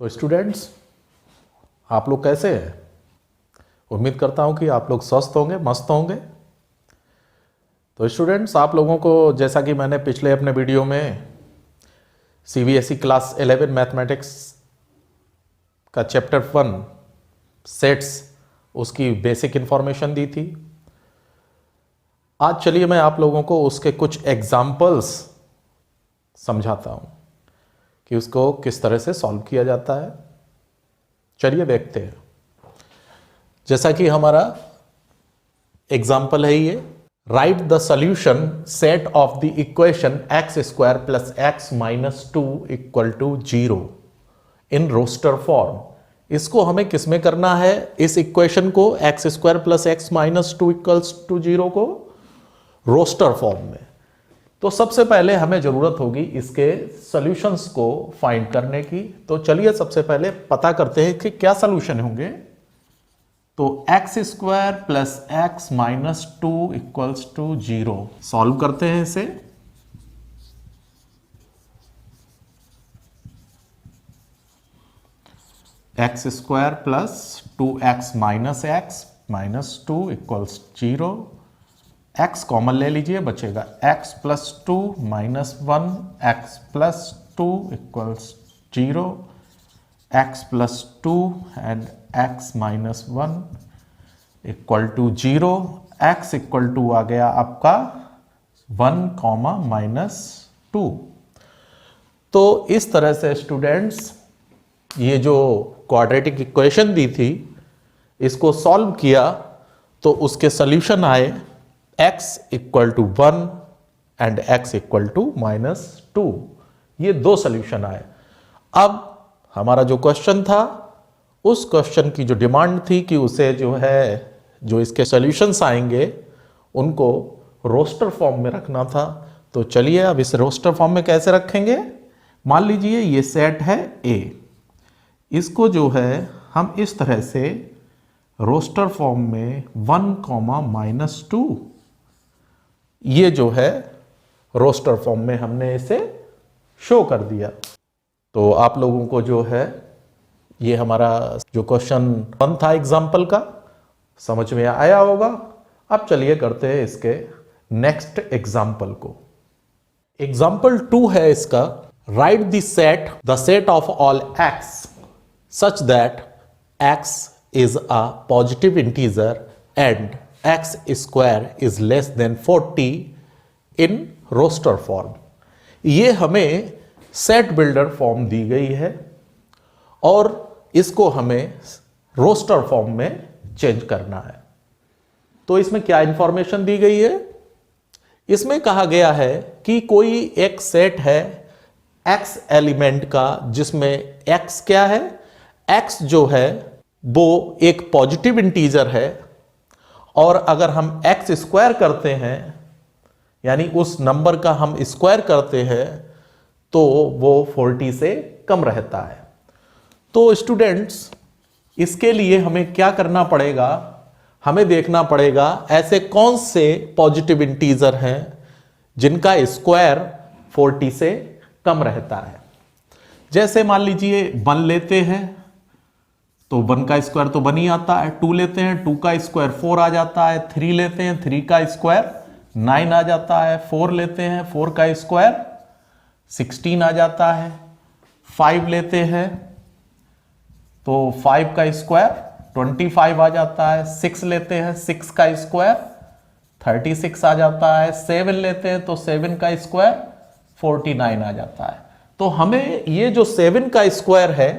तो स्टूडेंट्स, आप लोग कैसे हैं? उम्मीद करता हूं कि आप लोग स्वस्थ होंगे, मस्त होंगे। तो स्टूडेंट्स, आप लोगों को जैसा कि मैंने पिछले अपने वीडियो में CBSE क्लास 11 मैथमेटिक्स का चैप्टर 1 सेट्स उसकी बेसिक इन्फॉर्मेशन दी थी। आज चलिए मैं आप लोगों को उसके कुछ एग्जाम्पल्स समझाता हूं कि उसको किस तरह से सॉल्व किया जाता है। चलिए देखते हैं। जैसा कि हमारा एग्जाम्पल है ये, write the solution set of the equation x square plus x minus 2 equal to 0 in roster form. इसको हमें किस में करना है? इस इक्वेशन को x square plus x minus 2 equals to 0 को रोस्टर फॉर्म में। तो सबसे पहले हमें जरूरत होगी इसके सॉल्यूशंस को फाइंड करने की। तो चलिए सबसे पहले पता करते हैं कि क्या सॉल्यूशन होंगे। तो x square plus x minus 2 equals to 0 solve करते हैं इसे। x square plus 2x minus 2 equals 0। x common ले लीजिए, बचेगा x plus 2 minus 1 x plus 2 equals 0। x plus 2 and x minus 1 equal to 0। x equal to आ गया आपका 1 comma minus 2। तो इस तरह से स्टूडेंट्स ये जो क्वाड्रेटिक इक्वेशन दी थी इसको सॉल्व किया तो उसके सॉल्यूशन आए x equal to 1 and x equal to minus 2। ये दो सॉल्यूशन आए। अब हमारा जो क्वेश्चन था उस क्वेश्चन की जो डिमांड थी कि उसे जो इसके सॉल्यूशंस आएंगे उनको रोस्टर फॉर्म में रखना था। तो चलिए अब इस रोस्टर फॉर्म में कैसे रखेंगे। मान लीजिए ये सेट है A, इसको जो है हम इस तरह से रोस्टर फॉर्म में 1 कॉमा माइनस 2, ये जो है रोस्टर फॉर्म में हमने इसे शो कर दिया। तो आप लोगों को जो है ये हमारा जो क्वेश्चन 1 था एग्जाम्पल का समझ में आया होगा। अब चलिए करते हैं इसके नेक्स्ट एग्जाम्पल को। एग्जाम्पल 2 है इसका, right the set of all x such that x is a positive integer and x square is less than 40 in roster form। ये हमें सेट बिल्डर फॉर्म दी गई है और इसको हमें रोस्टर फॉर्म में चेंज करना है। तो इसमें क्या इंफॉर्मेशन दी गई है? इसमें कहा गया है कि कोई एक सेट है x एलिमेंट का जिसमें x क्या है? x जो है वो एक पॉजिटिव इंटीजर है और अगर हम x स्क्वायर करते हैं यानी उस नंबर का हम स्क्वायर करते हैं तो वो 40 से कम रहता है। तो स्टूडेंट्स इसके लिए हमें क्या करना पड़ेगा? हमें देखना पड़ेगा ऐसे कौन से पॉजिटिव इंटीजर हैं जिनका स्क्वायर 40 से कम रहता है। जैसे मान लीजिए 1 लेते हैं तो 1 का स्क्वायर तो 1 ही आता है। 2 लेते हैं, 2 का स्क्वायर 4 आ जाता है। 3 लेते हैं, 3 का स्क्वायर 9 आ जाता है। 4 लेते हैं, 4 का स्क्वायर 16 आ जाता है। 5 लेते हैं तो 5 का स्क्वायर 25 आ जाता है। 6 लेते हैं, 6 का स्क्वायर 36 आ जाता है। 7 लेते हैं तो 7 का स्क्वायर 49 आ जाता है। तो हमें ये जो 7 का स्क्वायर है,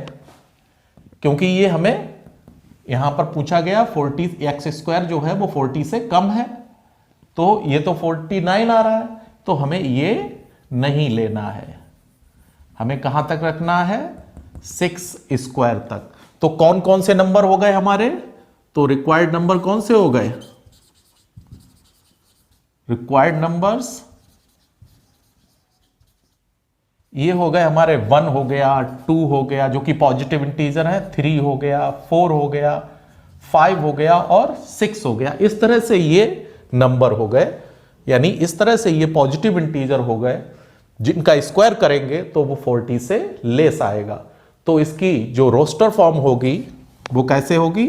क्योंकि ये हमें यहां पर पूछा गया 40 x स्क्वायर जो है वो 40 से कम है, तो ये तो 49 आ रहा है, तो हमें ये नहीं लेना है। हमें कहां तक रखना है? 6 स्क्वायर तक। तो कौन कौन से नंबर हो गए हमारे? तो रिक्वायर्ड नंबर कौन से हो गए? रिक्वायर्ड नंबर्स ये हो गए हमारे 1 हो गया, 2 हो गया जो कि पॉजिटिव इंटीजर है, 3 हो गया, 4 हो गया, 5 हो गया और 6 हो गया। इस तरह से ये नंबर हो गए, यानी इस तरह से ये पॉजिटिव इंटीजर हो गए जिनका स्क्वायर करेंगे तो वो 40 से लेस आएगा। तो इसकी जो रोस्टर फॉर्म होगी वो कैसे होगी?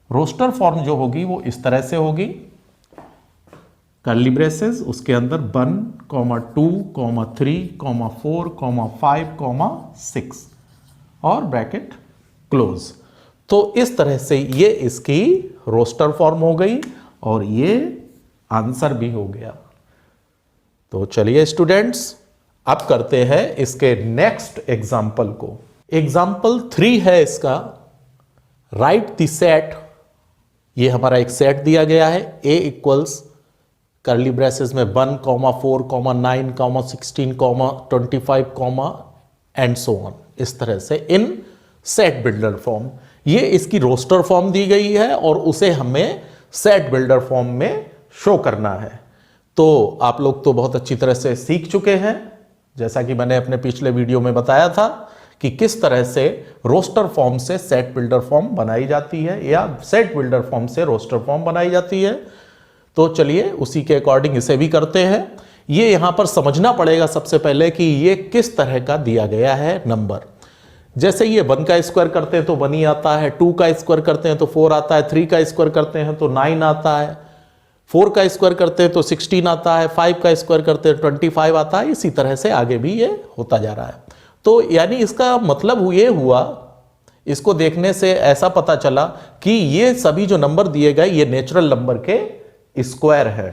रोस्टर फॉर्म जो होगी वो इस तरह से होगी, कर्ली ब्रेसेस, उसके अंदर 1, 2, 3, 4, 5, 6 और ब्रैकेट क्लोज। तो इस तरह से ये इसकी रोस्टर फॉर्म हो गई और ये आंसर भी हो गया। तो चलिए स्टूडेंट्स, अब करते हैं इसके नेक्स्ट एग्जाम्पल को। एग्जाम्पल 3 है इसका, राइट द सेट। ये हमारा एक सेट दिया गया है, A इक्वल्स कर्ली ब्रेसेस में 1, 4, 9, 16, 25, एंड सो ऑन, इस तरह से इन सेट बिल्डर फॉर्म। ये इसकी रोस्टर फॉर्म दी गई है और उसे हमें सेट बिल्डर फॉर्म में शो करना है। तो आप लोग तो बहुत अच्छी तरह से सीख चुके हैं, जैसा कि मैंने अपने पिछले वीडियो में बताया था कि किस तरह से रोस्टर फॉर्म से सेट बिल्डर फॉर्म बनाई जाती है या सेट बिल्डर फॉर्म से रोस्टर फॉर्म बनाई जाती है। तो चलिए उसी के अकॉर्डिंग इसे भी करते हैं। ये यहां पर समझना पड़ेगा सबसे पहले कि ये किस तरह का दिया गया है नंबर। जैसे ये 1 का स्क्वायर करते हैं तो 1 ही आता है, 2 का स्क्वायर करते हैं तो 4 आता है, 3 का स्क्वायर करते हैं तो 9 आता है, 4 का स्क्वायर करते हैं तो 16 आता है, 5 का स्क्वायर करते हैं 25 आता है। इसी तरह से आगे भी ये होता जा रहा है। तो यानी इसका मतलब ये हुआ, इसको देखने से ऐसा पता चला कि ये सभी जो नंबर दिए गए ये नेचुरल नंबर के स्क्वायर है।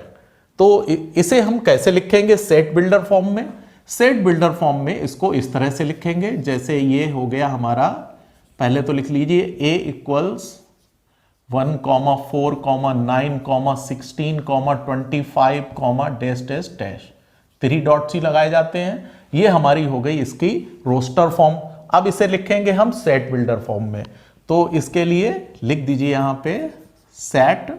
तो इसे हम कैसे लिखेंगे सेट बिल्डर फॉर्म में? सेट बिल्डर फॉर्म में इसको इस तरह से लिखेंगे, जैसे ये हो गया हमारा, पहले तो लिख लीजिए A equals 1, 4, 9, 16, 25, dash dash dash, 3 dots ही लगाए जाते हैं। ये हमारी हो गई इसकी रोस्टर फॉर्म। अब इसे लिखेंगे हम सेट बिल्डर फॉर्म में। तो इसके लिए लिख दीजिए यहां पे सेट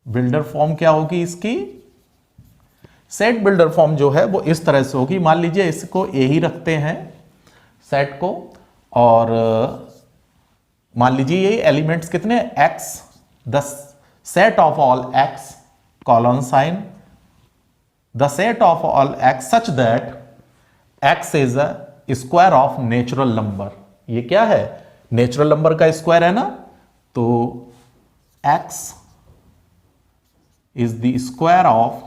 बिल्डर फॉर्म। क्या होगी इसकी? सेट बिल्डर फॉर्म जो है वो इस तरह से होगी। मान लीजिए इसको A ही रखते हैं सेट को, और मान लीजिए ये एलिमेंट्स कितने x, the set of all x colon sign, the set of all x such that x is a square of natural number. ये क्या है? नेचुरल नंबर का स्क्वायर है ना, तो x is the square of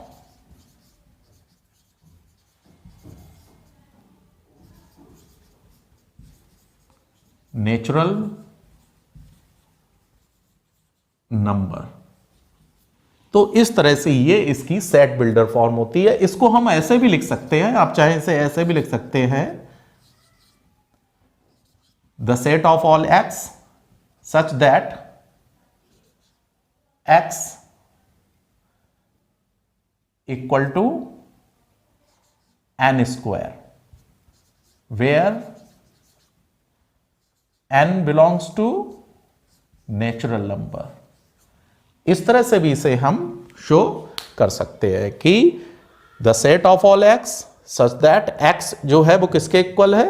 natural number. तो इस तरह से ये इसकी सेट बिल्डर फॉर्म होती है। इसको हम ऐसे भी लिख सकते हैं, आप चाहे इसे ऐसे भी लिख सकते हैं, the set of all x such that x equal to n square, where n belongs to natural number. इस तरह से भी इसे हम शो कर सकते हैं कि the set of all x such that x जो है वो किसके इक्वल है?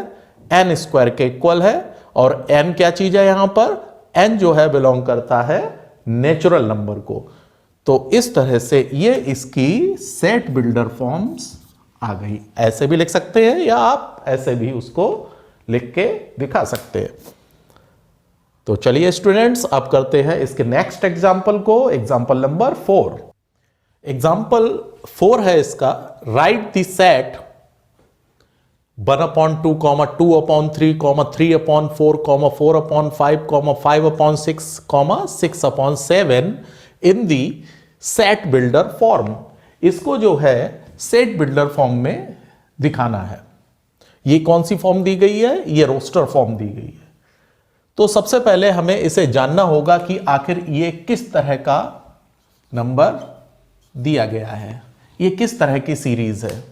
n स्क्वायर के इक्वल है। और n क्या चीज है यहां पर? n जो है बिलोंग करता है नेचुरल नंबर को। तो इस तरह से ये इसकी सेट बिल्डर फॉर्म्स आ गई। ऐसे भी लिख सकते हैं या आप ऐसे भी उसको लिख के दिखा सकते हैं। तो चलिए स्टूडेंट्स, अब करते हैं इसके नेक्स्ट एग्जाम्पल को, एग्जाम्पल नंबर 4। एग्जाम्पल 4 है इसका, right the set 1/2, 2/3, 3/4, 4/5, 5/6, 6/7 in the set builder form. इसको जो है सेट बिल्डर फॉर्म में दिखाना है। ये कौन सी फॉर्म दी गई है? ये रोस्टर फॉर्म दी गई है। तो सबसे पहले हमें इसे जानना होगा कि आखिर ये किस तरह का नंबर दिया गया है, ये किस तरह की सीरीज है।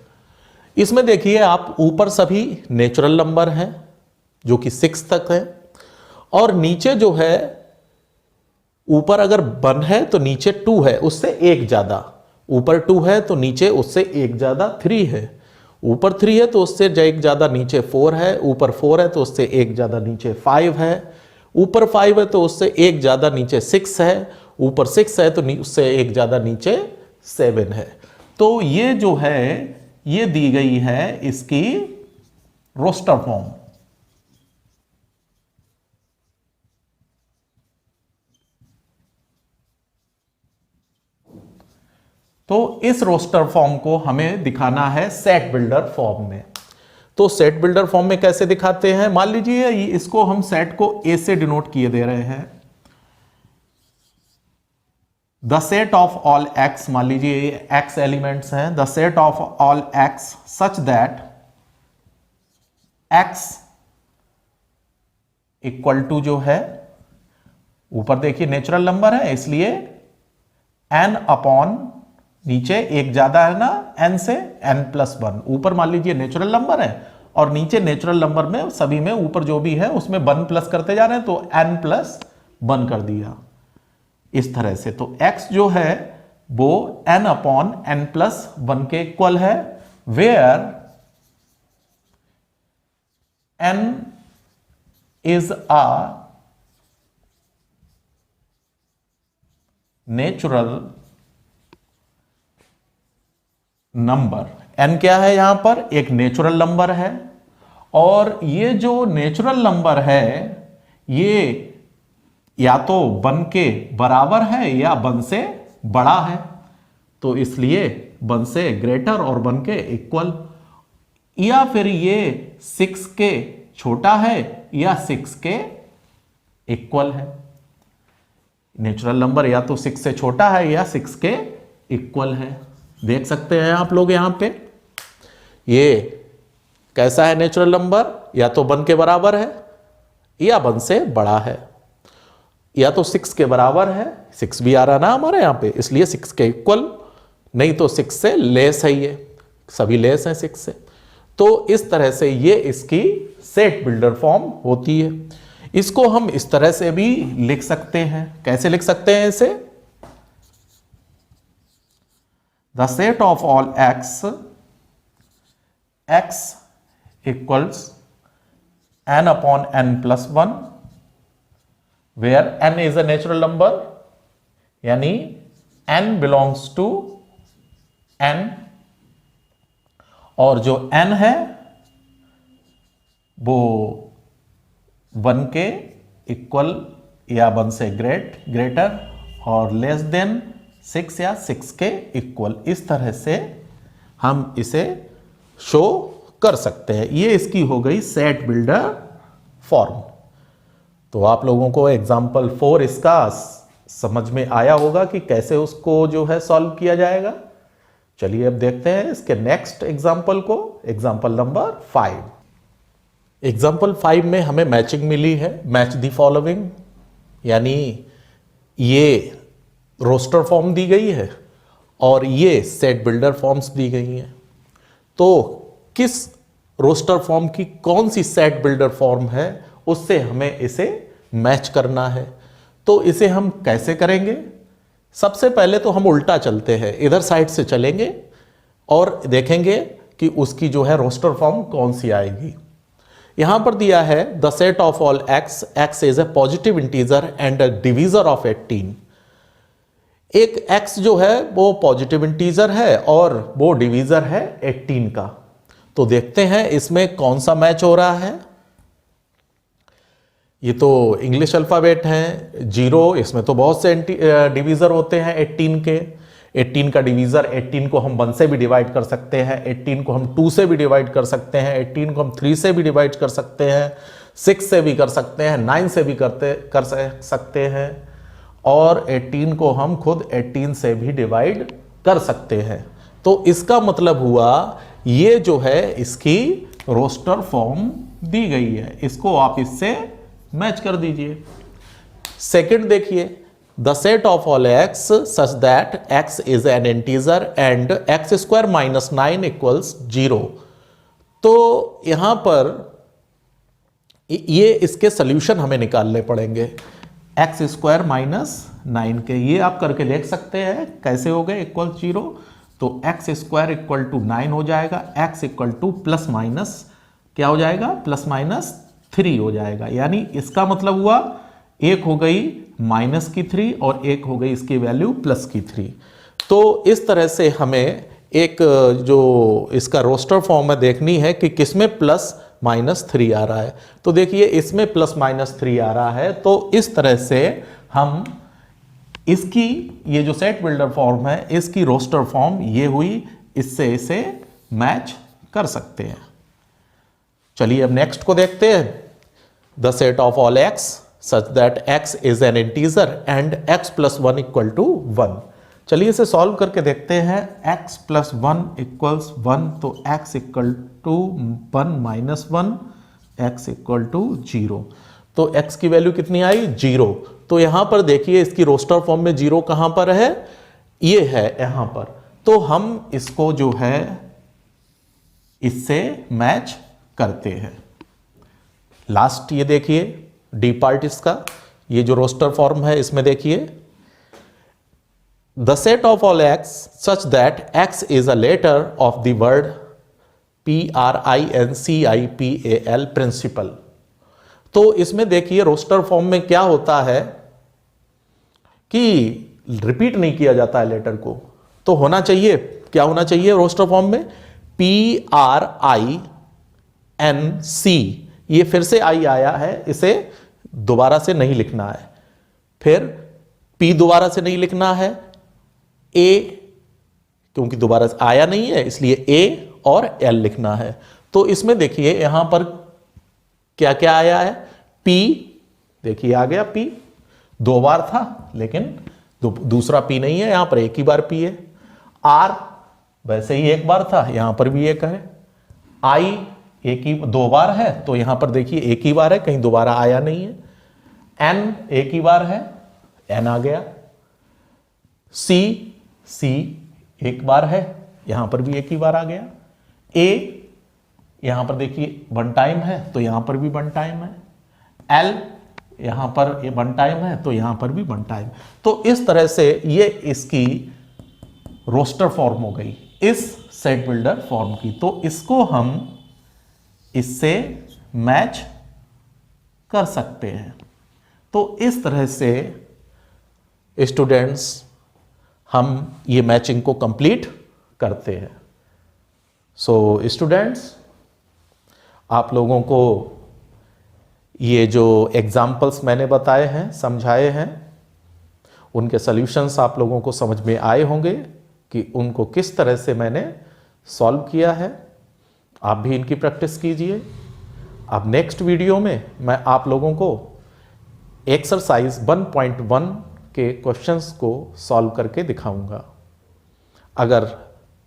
इसमें देखिए आप, ऊपर सभी नेचुरल नंबर हैं जो कि 6 तक है, और नीचे जो है, ऊपर अगर 1 है तो नीचे 2 है, उससे एक ज्यादा। ऊपर 2 है तो नीचे उससे एक ज्यादा 3 है। ऊपर 3 है तो उससे एक ज्यादा नीचे 4 है। ऊपर 4 है तो उससे एक ज्यादा नीचे 5 है। ऊपर 5 है तो उससे एक ज्यादा नीचे 6 है। ऊपर 6 है तो उससे एक ज़्यादा नीचे 7 है। तो ये जो है ये दी गई है इसकी रोस्टर फॉर्म। तो इस रोस्टर फॉर्म को हमें दिखाना है सेट बिल्डर फॉर्म में। तो सेट बिल्डर फॉर्म में कैसे दिखाते हैं, मान लीजिए इसको हम सेट को ए से डिनोट किए दे रहे हैं। The set of all x, मान लीजिए एक्स एलिमेंट्स हैं, the set of all x such that x equal to जो है, ऊपर देखिए नेचुरल नंबर है इसलिए n अपॉन नीचे एक ज्यादा है ना n से, n+1। ऊपर मान लीजिए नेचुरल नंबर है और नीचे नेचुरल नंबर में सभी में ऊपर जो भी है उसमें 1 प्लस करते जा रहे हैं तो n+1 कर दिया इस तरह से। तो x जो है वो n अपॉन n+1 के इक्वल है, where n is a natural number. n क्या है यहां पर, एक नेचुरल नंबर है और ये जो नेचुरल नंबर है ये या तो 1 के बराबर है या 1 से बड़ा है, तो इसलिए 1 से ग्रेटर और 1 के इक्वल, या फिर ये 6 के छोटा है या 6 के इक्वल है। नेचुरल नंबर या तो 6 से छोटा है या 6 के इक्वल है। देख सकते हैं आप लोग यहां पे ये कैसा है, नेचुरल नंबर या तो 1 के बराबर है या 1 से बड़ा है, या तो 6 के बराबर है, 6 भी आ रहा ना हमारे यहां पे इसलिए 6 के इक्वल, नहीं तो 6 से लेस है, ये सभी लेस हैं 6 से। तो इस तरह से ये इसकी सेट बिल्डर फॉर्म होती है। इसको हम इस तरह से भी लिख सकते हैं, कैसे लिख सकते हैं इसे, the set of all x, x equals n upon n+1 where n is a natural number, यानी n बिलोंग्स टू n, और जो n है वो 1 के इक्वल या 1 से ग्रेटर और लेस देन 6 या 6 के इक्वल। इस तरह से हम इसे शो कर सकते हैं। ये इसकी हो गई सेट बिल्डर फॉर्म। तो आप लोगों को एग्जाम्पल 4 इसका समझ में आया होगा कि कैसे उसको जो है सॉल्व किया जाएगा। चलिए अब देखते हैं इसके नेक्स्ट एग्जाम्पल को, एग्जाम्पल नंबर 5। एग्जाम्पल 5 में हमें मैचिंग मिली है, मैच द फॉलोइंग, यानी ये रोस्टर फॉर्म दी गई है और ये सेट बिल्डर फॉर्म्स दी गई हैं। तो किस रोस्टर फॉर्म की कौन सी सेट बिल्डर फॉर्म है उससे हमें इसे मैच करना है। तो इसे हम कैसे करेंगे, सबसे पहले तो हम उल्टा चलते हैं, इधर साइड से चलेंगे और देखेंगे कि उसकी जो है रोस्टर फॉर्म कौन सी आएगी। यहां पर दिया है the set of all x, x is a positive integer and a divisor of 18। एक x जो है वो पॉजिटिव इंटीजर है और वो डिवीजर है 18 का। तो देखते हैं इसमें कौन सा मैच हो रहा है। ये तो इंग्लिश अल्फाबेट है, 0, इसमें तो बहुत से डिवीजर होते हैं 18 के। 18 का डिवीजर, 18 को हम 1 से भी डिवाइड कर सकते हैं, 18 को हम 2 से भी डिवाइड कर सकते हैं, 18 को हम 3 से भी डिवाइड कर सकते हैं, 6 से भी कर सकते हैं, 9 से भी कर सकते हैं, और 18 को हम खुद 18 से भी डिवाइड कर सकते हैं। तो इसका मतलब हुआ ये जो है इसकी रोस्टर फॉर्म दी गई है, इसको आप इससे मैच कर दीजिए। सेकंड देखिए, the set of all x such that x is an integer and x² - 9 equals 0। तो यहां पर ये इसके सॉल्यूशन हमें निकालने पड़ेंगे, x² - 9 के। ये आप करके देख सकते हैं कैसे हो गए, इक्वल 0। तो x² इक्वल टू 9 हो जाएगा, x equal two plus minus क्या हो जाएगा, +-3 हो जाएगा। यानी इसका मतलब हुआ एक हो गई माइनस की 3 और एक हो गई इसकी वैल्यू प्लस की 3। तो इस तरह से हमें एक जो इसका रोस्टर फॉर्म में देखनी है कि किसमें प्लस माइनस 3 आ रहा है। तो देखिए इसमें प्लस माइनस 3 आ रहा है, तो इस तरह से हम इसकी ये जो सेट बिल्डर फॉर्म है इसकी रोस्टर फॉर्म ये हुई, इससे इसे मैच कर सकते हैं। चलिए अब नेक्स्ट को देखते हैं। The set of all x such that x is an integer and x plus 1 equal to 1। चलिए इसे सॉल्व करके देखते हैं। x प्लस 1 इक्वल्स 1, तो x equal to 1 minus 1, x equal to 0। तो x की वैल्यू कितनी आई? 0। तो यहां पर देखिए इसकी रोस्टर फॉर्म में 0 कहां पर है? ये है यहां पर। तो हम इसको जो है इससे मैच करते हैं। लास्ट ये देखिए डी पार्ट इसका, ये जो रोस्टर फॉर्म है इसमें देखिए the set of all x such that x is a letter of the word PRINCIPAL principal. तो इसमें देखिए रोस्टर फॉर्म में क्या होता है कि रिपीट नहीं किया जाता है लेटर को, तो होना चाहिए, क्या होना चाहिए रोस्टर फॉर्म में? PRINC, ये फिर से आई आया है, इसे दोबारा से नहीं लिखना है। फिर P दोबारा से नहीं लिखना है, A क्योंकि दोबारा से आया नहीं है इसलिए A और L लिखना है। तो इसमें देखिए यहां पर क्या क्या आया है? P देखिए आ गया, P 2 बार था लेकिन दूसरा P नहीं है, यहां पर एक ही बार P है। R वैसे ही एक बार था, यहां पर भी एक है। I एक ही 2 बार है, तो यहां पर देखिए एक ही बार है, कहीं दोबारा आया नहीं है। N एक ही बार है, N आ गया। C एक बार है, यहां पर भी एक ही बार आ गया। A यहां पर देखिए 1 टाइम है, तो यहां पर भी 1 टाइम है। L यहां पर ये 1 टाइम है, तो यहां पर भी 1 टाइम। तो इस तरह से ये इसकी रोस्टर फॉर्म हो गई इस सेट बिल्डर फॉर्म की। तो इसको हम इससे मैच कर सकते हैं। तो इस तरह से स्टूडेंट्स हम ये मैचिंग को कंप्लीट करते हैं। सो स्टूडेंट्स, आप लोगों को ये जो एग्जाम्पल्स मैंने बताए हैं, समझाए हैं, उनके सॉल्यूशंस आप लोगों को समझ में आए होंगे कि उनको किस तरह से मैंने सॉल्व किया है। आप भी इनकी प्रैक्टिस कीजिए। अब नेक्स्ट वीडियो में मैं आप लोगों को एक्सरसाइज 1.1 के क्वेश्चंस को सॉल्व करके दिखाऊंगा। अगर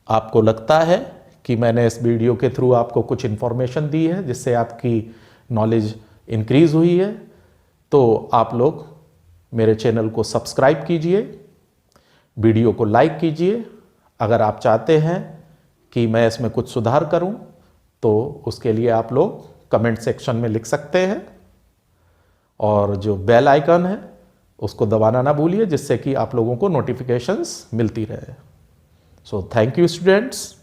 आपको लगता है कि मैंने इस वीडियो के थ्रू आपको कुछ इन्फॉर्मेशन दी है जिससे आपकी नॉलेज इंक्रीज हुई है, तो आप लोग मेरे चैनल को सब्सक्राइब कीजिए, वीडियो को लाइक कीजिए। अगर आप चाहते हैं कि मैं इसमें कुछ सुधार करूं, तो उसके लिए आप लोग कमेंट सेक्शन में लिख सकते हैं। और जो बेल आइकन है उसको दबाना ना भूलिए, जिससे कि आप लोगों को नोटिफिकेशंस मिलती रहे। So thank you students.